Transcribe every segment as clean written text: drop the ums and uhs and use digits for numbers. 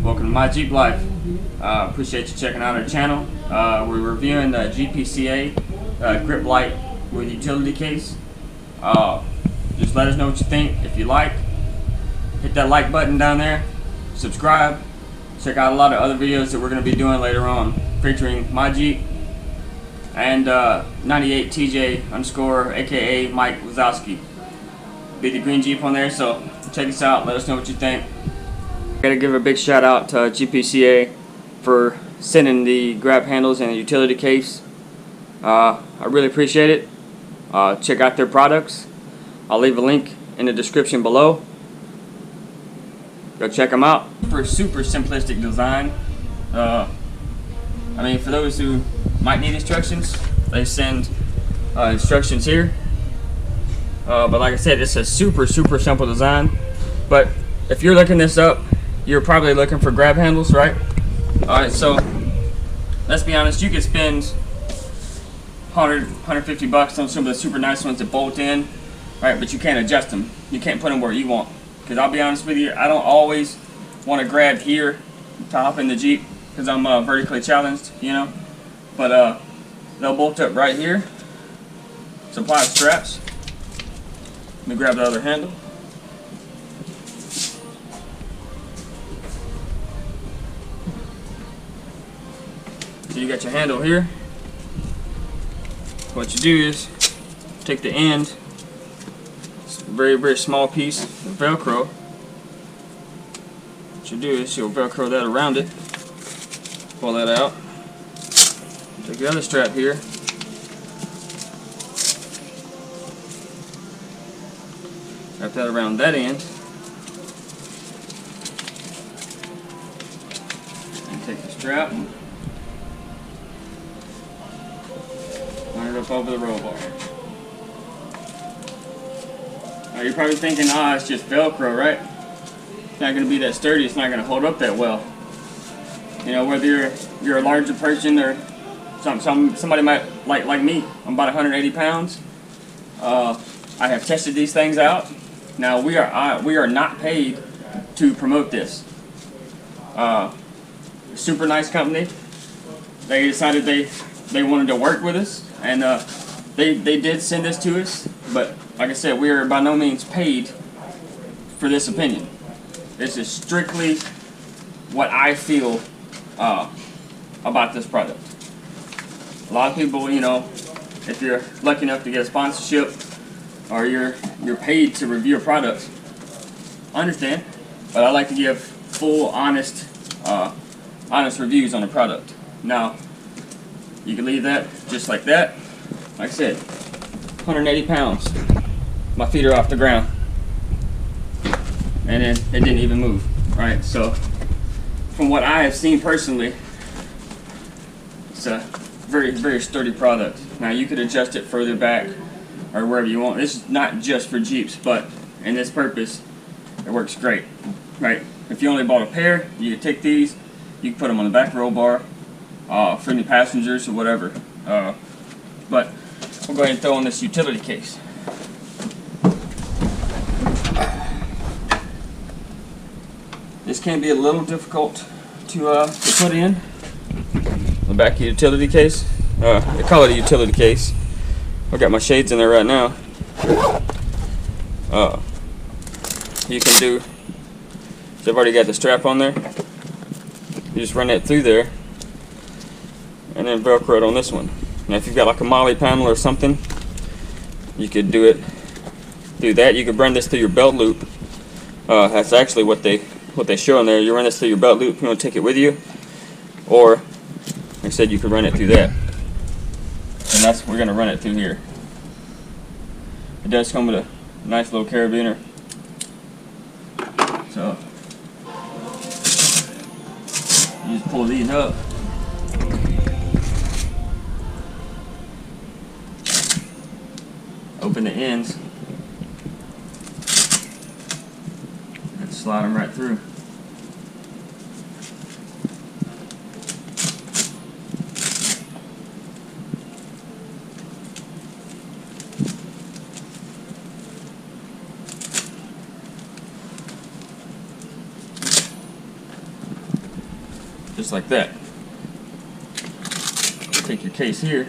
Welcome to My Jeep Life. Appreciate you checking out our channel. We're reviewing the GPCA grip Lite with utility case. Just let us know what you think. If you like, hit that like button down there. Subscribe. Check out a lot of other videos that we're going to be doing later on, featuring my Jeep and 98TJ_ aka Mike Wazowski. Be the green Jeep on there, so check us out. Let us know what you think. Gotta give a big shout out to GPCA for sending the grab handles and the utility case. I really appreciate it. Check out their products. I'll leave a link in the description below. Go check them out. For a super simplistic design. I mean, for those who might need instructions, they send instructions here. But like I said, it's a super simple design. But if you're looking this up, you're probably looking for grab handles, right? Alright, so let's be honest, you could spend $150 on some of the super nice ones that bolt in, right? But you can't adjust them. You can't put them where you want. Because I'll be honest with you, I don't always want to grab here to hop in the Jeep because I'm vertically challenged, you know. But they'll bolt up right here. Supply of straps. Let me grab the other handle. So you got your handle here. What you do is take the end, it's a very small piece of Velcro. What you do is you'll Velcro that around it, pull that out, take the other strap here, wrap that around that end, and take the strap, line it up over the roll bar. Now you're probably thinking, it's just Velcro, right? It's not going to be that sturdy. It's not going to hold up that well. You know, whether you're a larger person or somebody might like me. I'm about 180 pounds. I have tested these things out. Now we are not paid to promote this. Super nice company. They decided they wanted to work with us, and they did send this to us. But like I said, we are by no means paid for this opinion. This is strictly what I feel about this product. A lot of people, you know, if you're lucky enough to get a sponsorship or you're paid to review a product, I understand. But I like to give full, honest reviews on the product. Now, you can leave that just like that. Like I said, 180 pounds. My feet are off the ground. And then it didn't even move, right? So, from what I have seen personally, it's a very sturdy product. Now, you could adjust it further back or wherever you want. This is not just for Jeeps, but in this purpose, it works great, right? If you only bought a pair, you could take these, you can put them on the back roll bar for any passengers or whatever. But we'll go ahead and throw on this utility case. This can be a little difficult to put in the back of the utility case. They call it a utility case. I've got my shades in there right now. You can do, so I've already got the strap on there. You just run that through there and then Velcro it on this one. Now if you've got like a molly panel or something, you could do it through that. You could run this through your belt loop. That's actually what they show in there. You run this through your belt loop, you want to take it with you, or like I said, you could run it through that, and that's we're going to run it through here. It does come with a nice little carabiner, so you just pull these up, open the ends, and slide them right through. just like that. Take your case here.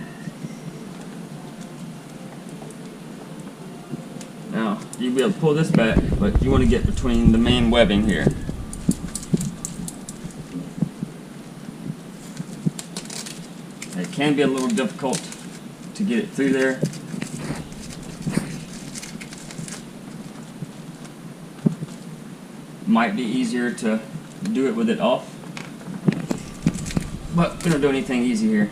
Now, you'll be able to pull this back, but you want to get between the main webbing here. It can be a little difficult to get it through there. Might be easier to do it with it off, but we don't do anything easy here.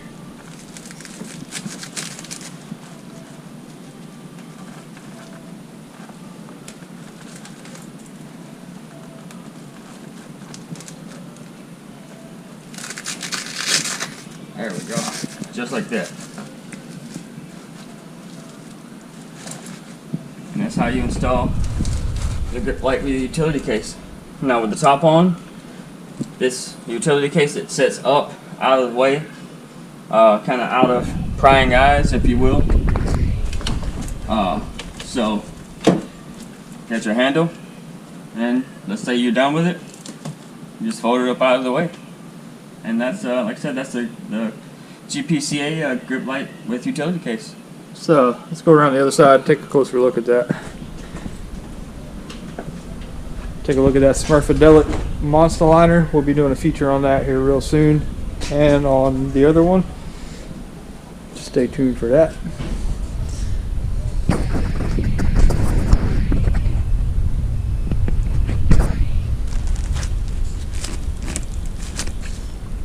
There we go, just like that. And that's how you install the grip light with your utility case. Now with the top on, this utility case, it sets up out of the way, kind of out of prying eyes, if you will. So get your handle, and let's say you're done with it, you just fold it up out of the way. And that's, like I said, that's the GPCA grip light with utility case. So let's go around the other side, take a closer look at that. Take a look at that Smurfadelic Monster Liner. We'll be doing a feature on that here real soon, and on the other one. Just stay tuned for that.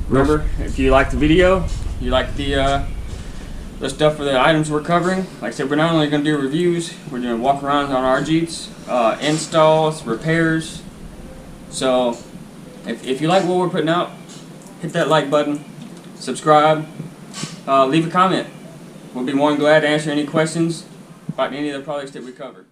Remember, if you like the video, you like the stuff for the items we're covering, like I said, we're not only going to do reviews, we're doing walk-arounds on our Jeeps, installs, repairs. So, if you like what we're putting out, hit that like button, subscribe, leave a comment. We'll be more than glad to answer any questions about any of the products that we cover.